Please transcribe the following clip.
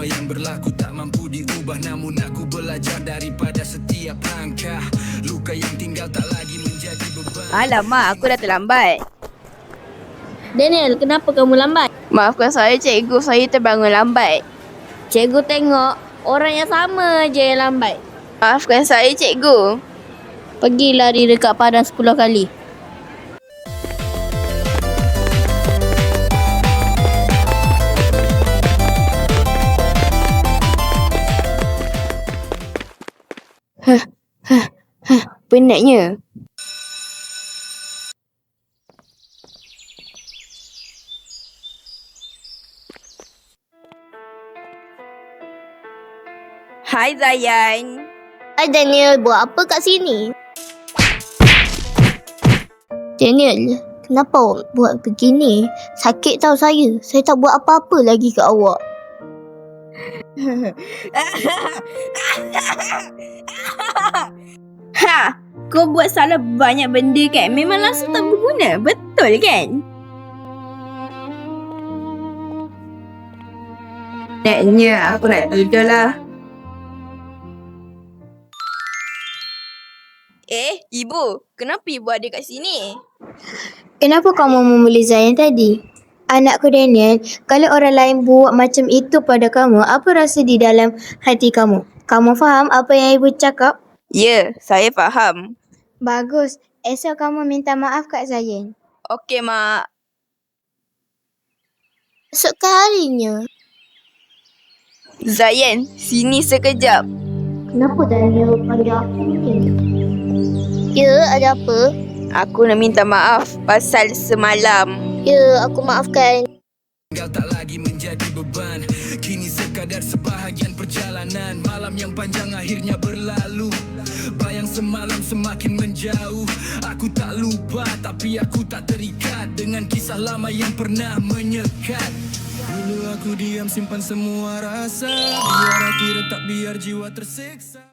yang berlaku tak mampu diubah, namun aku belajar daripada setiap langkah. Luka yang tinggal tak lagi menjadi beban. Alamak, aku dah terlambat. Daniel, kenapa kamu lambat? Maafkan saya cikgu, saya terbangun lambat. Cikgu tengok orang yang sama je yang lambat. Maafkan saya cikgu. Pergi lari dekat padang 10 kali. Penatnya. Hai Zayan. Hai Daniel, buat apa kat sini? Daniel, kenapa awak buat begini? Sakit tau saya. Saya tak buat apa-apa lagi kat awak. Ha, kau buat salah banyak benda kan? Memang langsung tak berguna, betul kan? Naknya aku nak tidur lah. Ibu, kenapa ibu ada kat sini? Kenapa kamu membuli Zayan tadi? Anakku Daniel, kalau orang lain buat macam itu pada kamu, apa rasa di dalam hati kamu? Kamu faham apa yang ibu cakap? Ya, saya faham. Bagus. Esok kamu minta maaf kat Zayan. Okey, Mak. Esok harinya. Zayan, sini sekejap. Kenapa Daniel pada aku ni? Ya, ada apa? Aku nak minta maaf pasal semalam. Ya, aku maafkan. Tinggal tak lagi menjadi beban, kini sekadar sebahagian perjalanan. Malam yang panjang akhirnya berlalu, bayang semalam semakin menjauh. Aku tak lupa tapi aku tak terikat dengan kisah lama yang pernah menyekat. Dulu aku diam simpan semua rasa, biar hati retak, biar jiwa tersiksa.